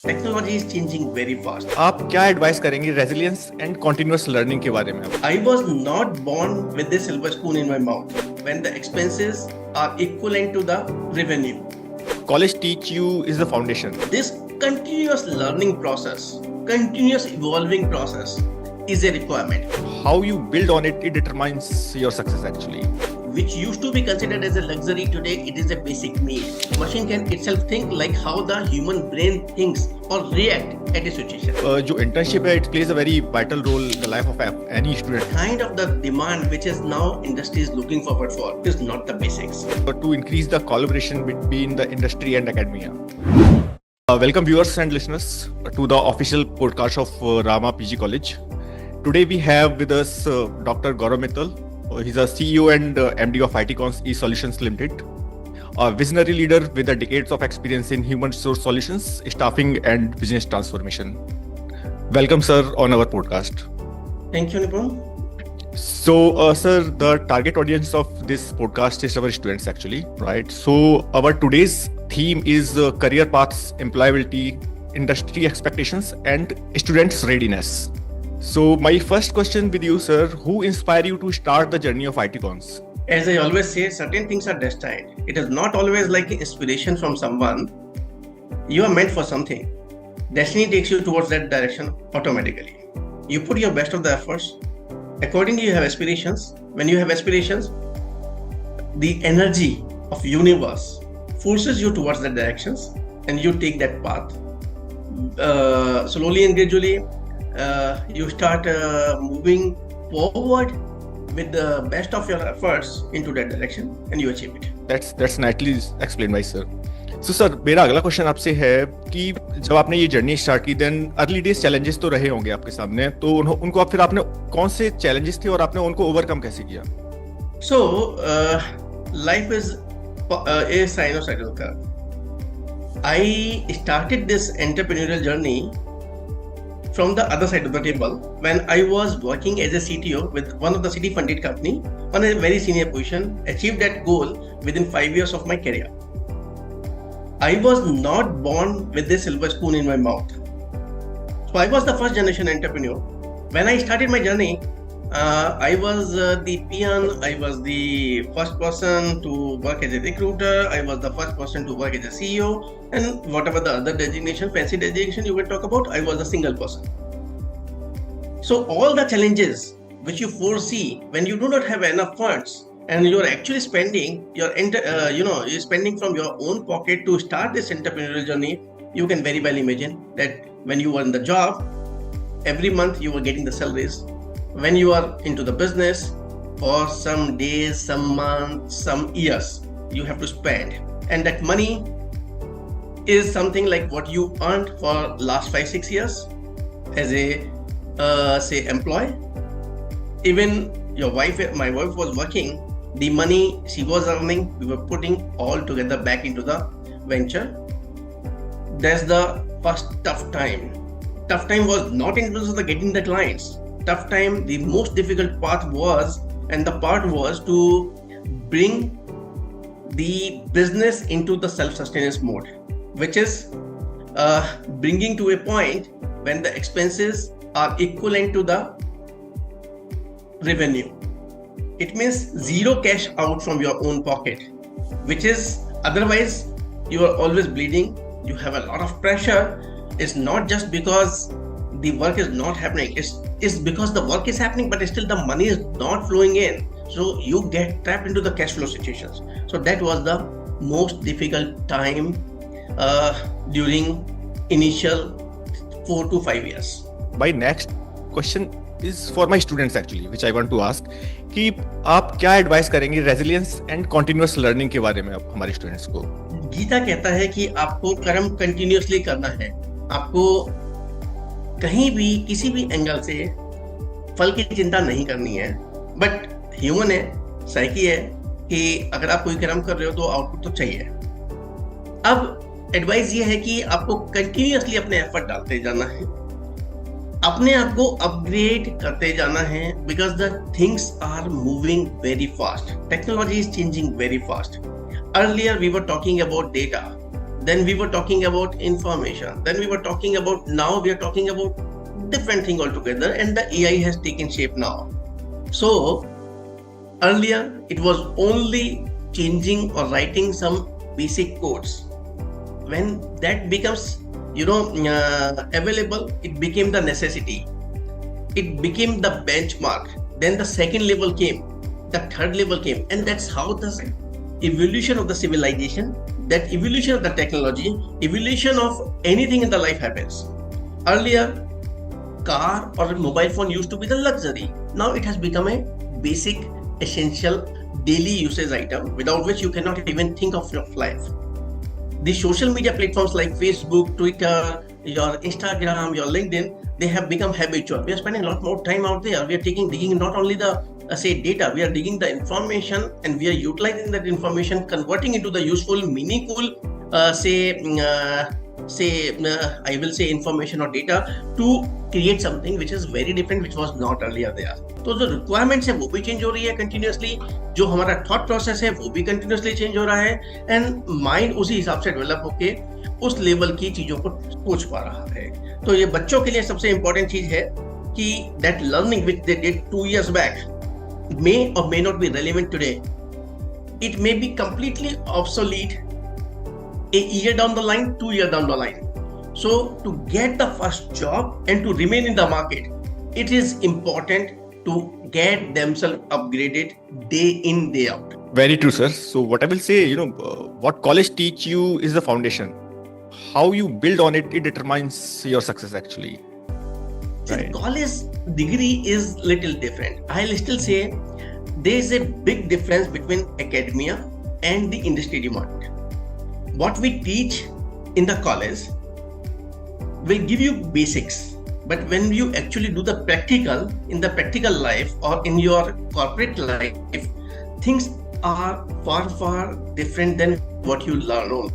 Technology is changing very fast. आप क्या advice करेंगे रेजिलियंस एंड कॉन्टिन्यूअस लर्निंग के बारे में? I was not born with this silver spoon in my mouth when the expenses are equivalent to the revenue. College teach you is the foundation. This continuous learning process, continuous evolving process is a requirement. How you build on it determines your success actually. Which used to be considered as a luxury, today it is a basic need. Machine can itself think like how the human brain thinks or react at a situation. जो internship है, it plays a very vital role in the life of any student. Kind of the demand which is now industry is looking forward for is not the basics. But to increase the collaboration between the industry and academia. Welcome viewers and listeners to the official podcast of Rama PG College. Today we have with us Dr. Gaurav Mittal. He's a CEO and MD of ITCons eSolutions Limited, a visionary leader with decades of experience in human resource solutions, staffing, and business transformation. Welcome, sir, on our podcast. Thank you, Nipun. So, sir, the target audience of this podcast is our students, actually, right? So, our today's theme is career paths, employability, industry expectations, and students' readiness. So my first question with you, sir, who inspired you to start the journey of ITCons? As I always say, certain things are destined. It is not always like inspiration from someone. You are meant for something. Destiny takes you towards that direction automatically. You put your best of the efforts. Accordingly, you have aspirations. When you have aspirations, the energy of universe forces you towards that directions and you take that path. Slowly and gradually, you start moving forward with the best of your efforts into that direction and you achieve it. That's nicely explained by sir. So sir, मेरा अगला question आपसे है कि जब आपने ये journey start की, then early days challenges तो रहे होंगे आपके सामने, तो उनको फिर आपने कौन से चैलेंजेस थे और आपने उनको ओवरकम कैसे किया? So life is a sinusoidal curve. I started this entrepreneurial journey from the other side of the table when I was working as a CTO with one of the city funded company on a very senior position, achieved that goal within 5 years of my career. I was not born with this silver spoon in my mouth. So I was the first generation entrepreneur. When I started my journey, I was the peon, I was the first person to work as a recruiter, I was the first person to work as a CEO, and whatever the other designation, fancy designation you will talk about, I was a single person. So all the challenges which you foresee when you do not have enough funds and you're actually spending you're spending from your own pocket to start this entrepreneurial journey, you can very well imagine that when you were in the job, every month you were getting the salaries. When you are into the business, for some days, some months, some years, you have to spend, and that money is something like what you earned for last 5-6 years as a say employee. Even my wife was working, the money she was earning, we were putting all together back into the venture. That's the first tough time. Tough time was not in terms of the getting the clients. Tough time, the most difficult part was to bring the business into the self-sustenance mode, which is bringing to a point when the expenses are equivalent to the revenue. It means zero cash out from your own pocket, which is otherwise you are always bleeding. You have a lot of pressure. It's not just because the work is not happening, it's because the work is happening but still the money is not flowing in, so you get trapped into the cash flow situations. So that was the most difficult time during initial 4 to 5 years. My next question is for my students actually, which I want to ask कि आप क्या advice करेंगे resilience and continuous learning के बारे में आप हमारे students को? गीता कहता है कि आपको कर्म कंटिन्यूअसली करना है. आपको कहीं भी किसी भी एंगल से फल की चिंता नहीं करनी है. बट ह्यूमन है, साइकी है कि अगर आप कोई कर्म कर रहे हो तो आउटपुट तो चाहिए. अब एडवाइस ये है कि आपको कंटिन्यूअसली अपने एफर्ट डालते जाना है, अपने आप को अपग्रेड करते जाना है, because the things are moving very fast. Technology is changing very fast. Earlier we were talking about data. then we were talking about information, then we were talking about, now we are talking about different thing altogether, and the AI has taken shape now. So earlier it was only changing or writing some basic codes. When that becomes available, it became the necessity, it became the benchmark. Then the second level came, the third level came, and that's how the evolution of the civilization, that evolution of the technology, evolution of anything in the life happens. Earlier, car or mobile phone used to be the luxury. Now it has become a basic, essential, daily usage item without which you cannot even think of your life. The social media platforms like Facebook, Twitter, your Instagram, your LinkedIn, they have become habitual. We are spending a lot more time out there. We are digging not only the data, we are digging the information, and we are utilizing that information, converting into the useful, meaningful, I will say information or data to create something which is very different, which was not earlier there. तो जो requirements है वो भी change हो रही है continuously, जो हमारा thought process है वो भी continuously change हो रहा है, and mind उसी हिसाब से develop होके उस level की चीजों को सोच पा रहा है. तो ये बच्चों के लिए सबसे important चीज है कि that learning which they did 2 years back may or may not be relevant today. It may be completely obsolete a year down the line, 2 years down the line. So to get the first job and to remain in the market, it is important to get themselves upgraded day in, day out. Very true, sir. So what I will say, what college teach you is the foundation. How you build on it, it determines your success actually. Right. College degree is little different. I'll still say there is a big difference between academia and the industry demand. What we teach in the college will give you basics, but when you actually do the practical in the practical life or in your corporate life, things are far different than what you learn.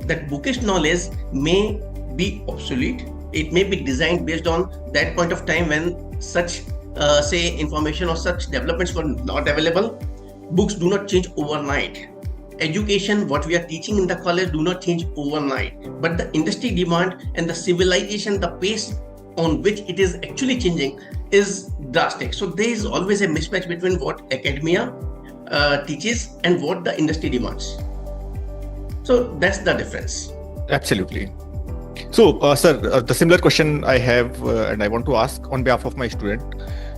That bookish knowledge may be obsolete. It may be designed based on that point of time when such information or such developments were not available. Books do not change overnight. Education, what we are teaching in the college, do not change overnight, but the industry demand and the civilization, the pace on which it is actually changing is drastic. So there is always a mismatch between what academia teaches and what the industry demands. So that's the difference. Absolutely. So, sir, the similar question I have and I want to ask on behalf of my student.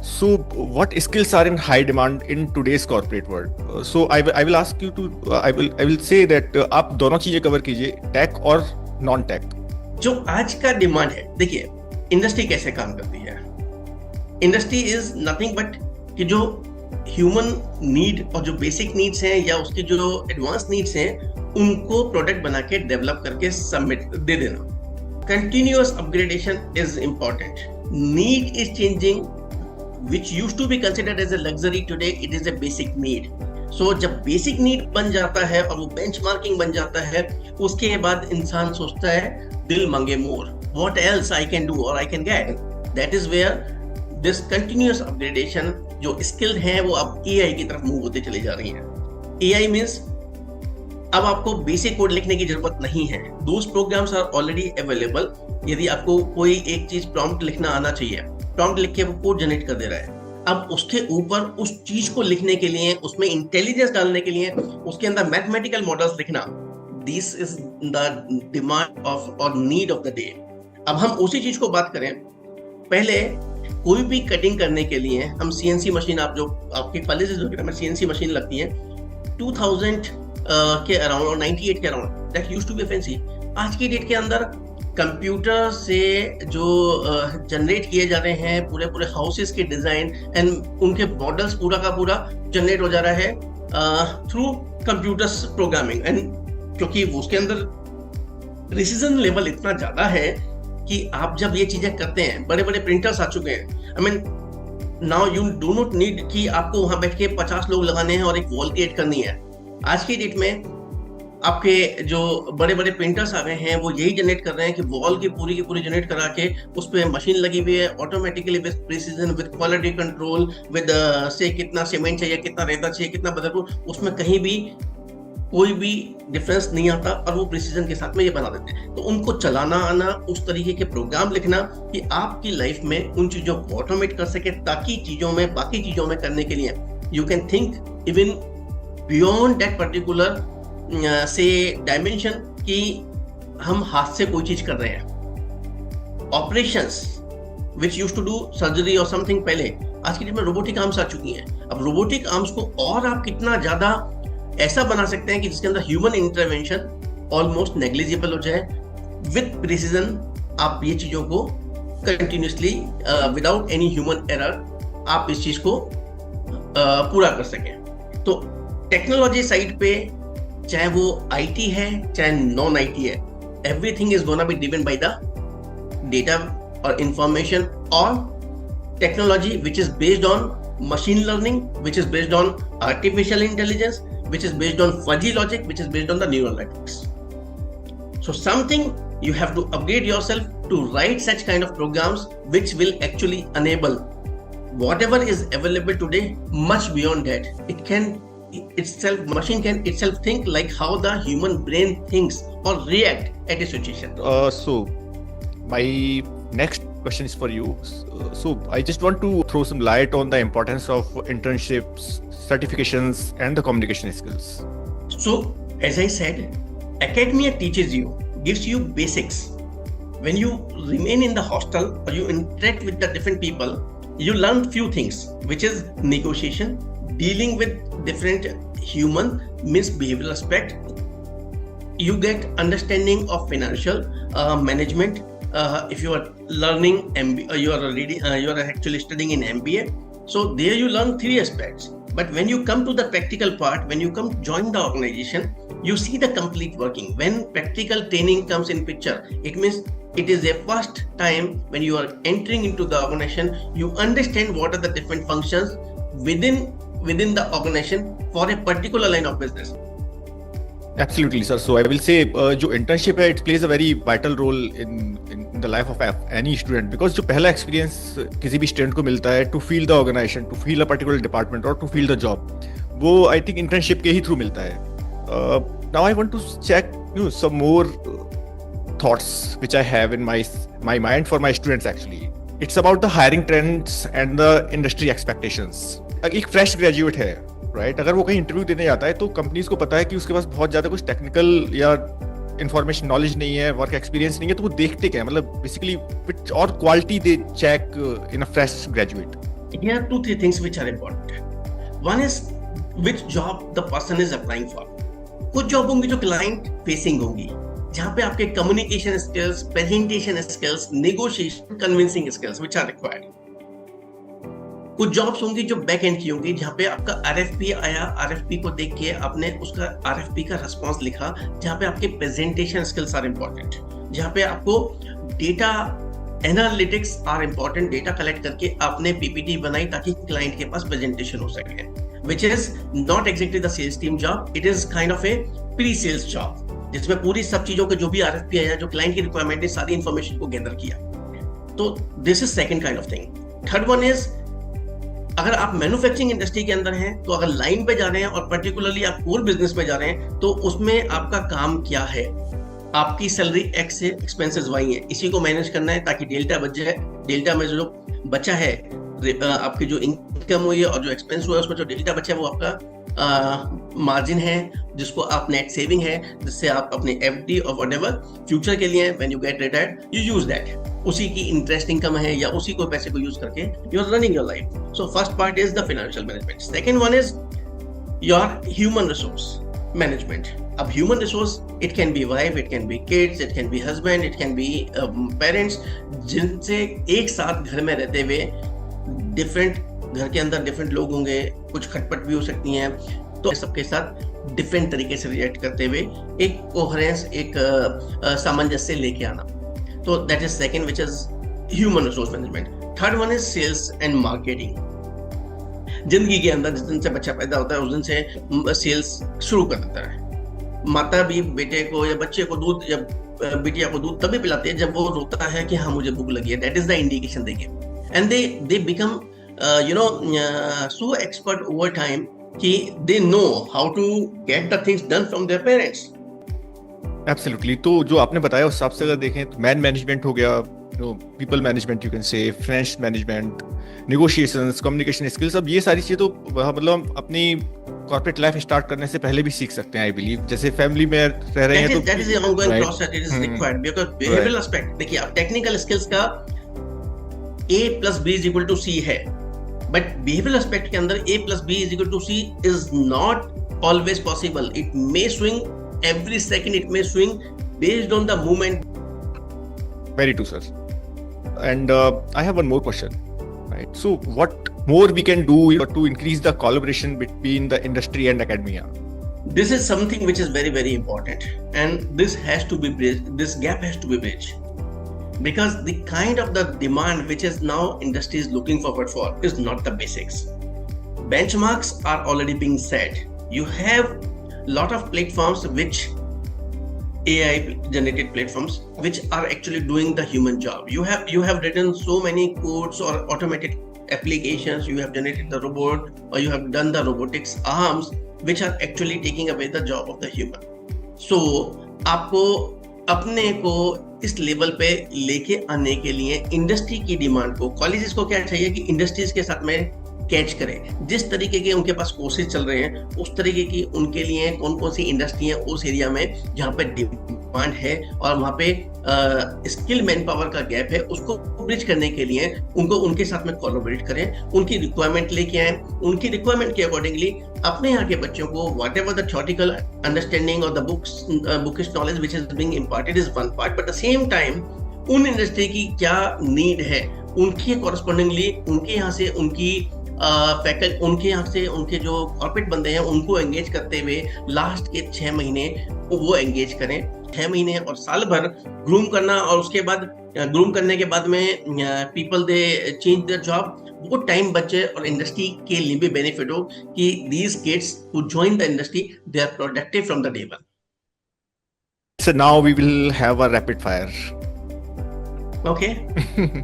So, what skills are in high demand in today's corporate world? So, I will ask you to. I will say that आप दोनों चीजें cover कीजिए, tech और non-tech. जो आज का demand है, देखिए इंडस्ट्री कैसे काम करती है. इंडस्ट्री इज नथिंग बट कि जो ह्यूमन नीड और जो बेसिक नीड्स हैं या उसकी जो एडवांस नीड्स हैं उनको प्रोडक्ट बना के डेवलप करके सबमिट दे देना. Continuous upgradation is important. Need is changing. Which used to be considered as a luxury, today it is a basic need. So जब basic need बन जाता है और वो benchmarking बन जाता है, उसके बाद इंसान सोचता है दिल मांगे more. What else I can do or I can get? That is where this continuous upgradation जो skills हैं वो अब AI की तरफ मूव होते चली जा रही हैं. AI means अब आपको बेसिक कोड लिखने की जरूरत नहीं है. Those programs are already available. यदि आपको कोई एक चीज प्रॉम्प्ट लिखना आना चाहिए, प्रॉम्प्ट लिख के वो कोड जनरेट कर दे रहा है. अब उसके ऊपर उस चीज को लिखने के लिए, उसमें इंटेलिजेंस डालने के लिए, उसके अंदर मैथमेटिकल मॉडल्स लिखना, this is the demand of और नीड ऑफ द डे. अब हम उसी चीज को बात करें. पहले कोई भी कटिंग करने के लिए हम सीएनसी मशीन, आप जो आपके कॉलेजेस वगैरह में सीएनसी मशीन लगती है 2000 के अराउंड और 98 के around, that used to be fancy. आज की डेट के अंदर कंप्यूटर से जो जनरेट किए जा रहे हैं पूरे हाउसेस के डिजाइन एंड उनके मॉडल्स पूरा का पूरा जनरेट हो जा रहा है थ्रू कंप्यूटर्स प्रोग्रामिंग. एंड क्योंकि उसके अंदर प्रिसीजन लेवल इतना ज्यादा है कि आप जब ये चीजें करते हैं, बड़े बड़े प्रिंटर्स आ चुके हैं. I mean now you do not need कि आपको वहां बैठ के 50 लोग लगाने हैं और एक वॉल क्रिएट करनी है. आज की डेट में आपके जो बड़े बड़े प्रिंटर्स आ गए हैं वो यही जनरेट कर रहे हैं कि वॉल की पूरी जनरेट करा के उस पर मशीन लगी हुई है automatically with precision, with quality control, with से कितना सीमेंट चाहिए, कितना रेता चाहिए, कितना बदरपुर, उसमें कहीं भी कोई भी डिफरेंस नहीं आता और वो प्रिसीजन के साथ में ये बना देते हैं। तो उनको चलाना आना, उस तरीके के प्रोग्राम लिखना कि आपकी लाइफ में उन चीजों को ऑटोमेट कर सके, ताकि चीजों में, बाकी चीजों में करने के लिए you can think even beyond that particular से डायमेंशन कि हम हाथ से कोई चीज कर रहे हैं। Operations which used to do surgery और समथिंग, पहले आज की डेट में रोबोटिक आर्म्स आ चुकी हैं। अब रोबोटिक आर्म्स को और आप कितना ज्यादा ऐसा बना सकते हैं कि जिसके अंदर ह्यूमन इंटरवेंशन ऑलमोस्ट नेग्लिजिबल हो जाए, विद प्रिसीजन आप ये चीजों को continuously without any human error आप इस चीज को पूरा कर सकें। तो टेक्नोलॉजी साइड पे चाहे वो आईटी है चाहे नॉन आईटी है, everything is gonna be driven by the data और इंफॉर्मेशन और technology which is based on machine learning, which is based on artificial intelligence, which is based on fuzzy logic, which is based on the neural networks. So something you have to upgrade yourself to write such kind of programs which will actually enable whatever is available today much beyond that. It can itself, machine can itself think like how the human brain thinks or react at a situation. So my next question is for you. So I just want to throw some light on the importance of internships, certifications, and the communication skills. So, as I said, academia teaches you, gives you basics. When you remain in the hostel or you interact with the different people, you learn few things, which is negotiation, dealing with different human misbehavioral aspect. You get understanding of financial management. If you are learning MBA, you are actually studying in MBA. So there you learn 3 aspects. But when you come to the practical part, when you come join the organization, you see the complete working. When practical training comes in picture, it means it is a first time when you are entering into the organization, you understand what are the different functions within the organization for a particular line of business. Absolutely, sir. So I will say, जो internship है, it plays a very vital role in the life of any student, because जो पहला experience किसी भी student को मिलता है to feel the organization, to feel a particular department or to feel the job, वो I think internship के ही through मिलता है. Now I want to check some more thoughts which I have in my mind for my students actually. It's about the hiring trends and the industry expectations. एक fresh graduate है, right, अगर वो कहीं interview देने जाता है तो companies को पता है कि उसके पास बहुत ज्यादा कुछ टेक्निकल या इंफॉर्मेशन नॉलेज नहीं है, वर्क एक्सपीरियंस नहीं है, तो वो देखते क्या है, मतलब बेसिकली व्हिच और quality they check in a fresh graduate. Here are 2-3 things which are important. One is which job the person is applying for. कुछ जॉब होंगी जो क्लाइंट फेसिंग होंगी, जहाँ पे आपके communication skills, presentation skills, negotiation, convincing skills which are required. कुछ jobs होंगी जो बैक एंड की होंगी, जहाँ पे आपका आरएफपी आया, आरएफपी को देख के आपने उसका आरएफपी का रिस्पॉन्स लिखा, जहाँ पे आपके प्रेजेंटेशन स्किल्स आर इम्पोर्टेंट, जहाँ पे आपको data analytics are important, data collect करके आपने पीपीटी बनाई ताकि क्लाइंट के पास प्रेजेंटेशन हो सके, which is not exactly the sales team job, it is kind of a pre sales job, जिसमें पूरी सब चीजों के जो भी आरएफपी आया, जो क्लाइंट की रिक्वायरमेंट है, सारी इंफॉर्मेशन को गैदर किया. तो this is second kind of thing. Third one is, अगर आप मैन्युफैक्चरिंग इंडस्ट्री के अंदर हैं, तो अगर लाइन पे जा रहे हैं और पर्टिकुलरली आप कोर बिजनेस में जा रहे हैं, तो उसमें आपका काम क्या है, आपकी सैलरी एक्स है, एक्सपेंसेस वाई है, इसी को मैनेज करना है ताकि डेल्टा बच जाए. डेल्टा में जो बचा है, आपकी जो इनकम हुई है और जो एक्सपेंस हुआ है, उसमें जो डेल्टा बचा है वो आपका मार्जिन है, जिसको आप नेट सेविंग है, जिससे आप अपने एफडी और व्हाटएवर फ्यूचर के लिए when you get retired you use that, उसी की इंटरेस्ट इनकम है या उसी को पैसे को यूज करके you are running your life. So first part is the financial management. Second one is your human resource management. अब human resource, it can be wife, it can be kids, it can be husband, it can be parents, जिनसे एक साथ घर में रहते हुए different, घर के अंदर डिफरेंट लोग होंगे, कुछ खटपट भी हो सकती हैं, तो सबके साथ डिफरेंट तरीके से रिएक्ट करते हुए एक कोहेरेंस, एक सामंजस्य लेके आना. तो that is second, which is human resource management. Third one is sales and marketing. जिंदगी के अंदर जिस दिन से बच्चा पैदा होता है उस दिन से सेल्स शुरू कर देता है. माता भी बेटे को या बच्चे को दूध या बिटिया को दूध तभी पिलाती है जब वो रोता है कि हाँ मुझे भूख लगी है. That is the indication they give, and they become so expert over time कि they know how to get the things done from their parents. Absolutely. तो जो आपने बताया उस हिसाब से अगर देखें तो मैन मैनेजमेंट हो गया, people management, you can say finance management, negotiations, communication skills, अब ये सारी चीज़ें तो मतलब हम अपनी कॉर्पोरेट लाइफ स्टार्ट करने से पहले भी सीख सकते हैं, आई बिलीव। जैसे फैमिली में रह रहे हैं तो that is the ongoing right. process. It is required because behavioral aspect, देखिए आप टेक्निकल स्किल्स का A plus B is equal to C है, but behavioral aspect के अंदर A plus B is equal to C is not always possible. It may swing every second, it may swing based on the movement. Very true, sir. And I have one more question. Right. So, what more we can do to increase the collaboration between the industry and academia? This is something which is very, very important, and this has to be bridged. This gap has to be bridged because the kind of the demand which is now industry is looking forward for is not the basics. Benchmarks are already being set. You have lot of platforms which AI generated platforms which are actually doing the human job. You have written so many codes or automated applications, you have generated the robot or you have done the robotics arms which are actually taking away the job of the human. So आपको अपने को इस level पे लेके आने के लिए industry की डिमांड को, कॉलेजेस को क्या चाहिए कि इंडस्ट्रीज के साथ में कैच करें। जिस तरीके के उनके पास कोर्सेज चल रहे हैं उस तरीके की उनके लिए कौन कौन सी इंडस्ट्री है उस एरिया में जहाँ पे डिमांड है और वहाँ पे स्किल मैन पावर का गैप है, उसको ब्रिज करने के लिए उनको उनके साथ में कोलैबोरेट करें, उनकी रिक्वायरमेंट लेके आए, उनकी रिक्वायरमेंट के अकॉर्डिंगली अपने यहाँ के बच्चों को whatever the theoretical understanding और the bookish knowledge which is being imparted is one part, but the same time उन इंडस्ट्री की क्या नीड है उनके कॉरस्पॉन्डिंगली उनके यहाँ से उनकी फैकल्टी उनके यहाँ से उनके जो कॉर्पोरेट बंदे हैं उनको एंगेज करते हुए लास्ट के 6 महीने वो एंगेज करें। 6 महीने और साल भर ग्रूम करना और उसके बाद ग्रूम करने के बाद में people they change their job, वो टाइम बचे और इंडस्ट्री के लिए भी बेनिफिट हो कि these kids who join the industry they are productive from the day one. So now we will have a rapid fire. Okay.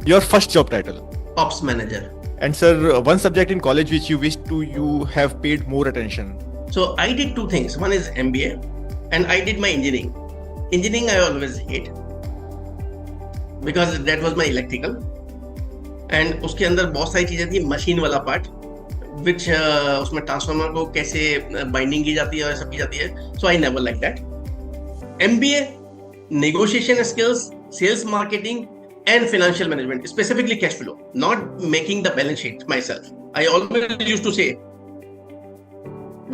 Your first job title? Ops manager. And sir, one subject in college which you wish to you have paid more attention? So I did 2 things. One is MBA and I did my engineering. Engineering I always hate because that was my electrical. And उसके अंदर बहुत सारी चीजें थी, machine वाला part which उसमें transformer को कैसे बाइंडिंग की जाती है और सब की जाती है. So I never like that. MBA, negotiation skills, sales marketing and financial management, specifically cash flow, not making the balance sheet myself. I always used to say,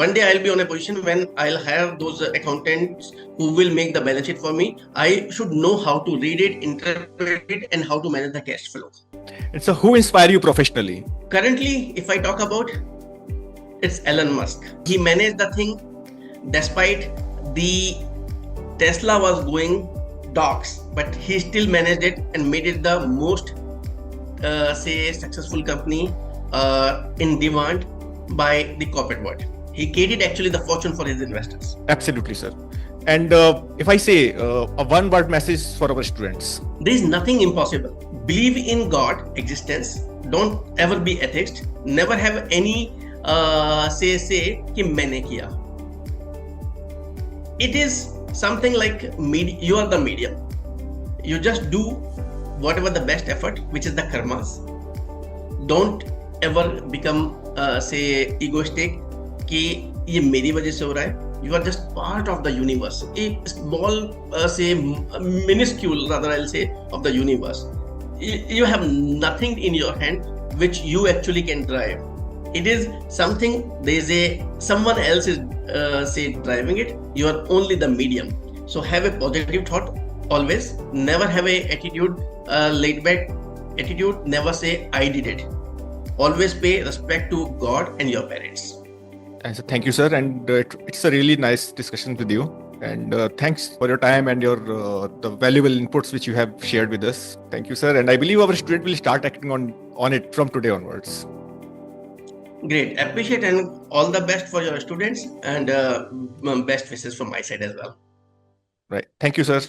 one day I'll be on a position when I'll have those accountants who will make the balance sheet for me. I should know how to read it, interpret it, and how to manage the cash flow. And so, who inspire you professionally? Currently, if I talk about, it's Elon Musk. He managed the thing despite the Tesla was going dogs, but he still managed it and made it the most successful company in demand by the corporate world. He created actually the fortune for his investors. Absolutely, sir. And if I say a one word message for our students? There is nothing impossible. Believe in God existence. Don't ever be atheist. Never have any say कि मैंने किया. It is something like you are the medium. You just do whatever the best effort, which is the karmas. Don't ever become egoistic कि ये मेरी वजह से हो रहा है. You are just part of the universe. A small minuscule rather I'll say of the universe. You have nothing in your hand which you actually can drive. It is something, someone else is driving it. You are only the medium. So have a positive thought always. Never have a attitude, laid back attitude. Never say I did it. Always pay respect to God and your parents. And so thank you, sir. And it's a really nice discussion with you. And thanks for your time and your the valuable inputs which you have shared with us. Thank you, sir. And I believe our student will start acting on it from today onwards. Great. Appreciate and all the best for your students and best wishes from my side as well. Right. Thank you, sir.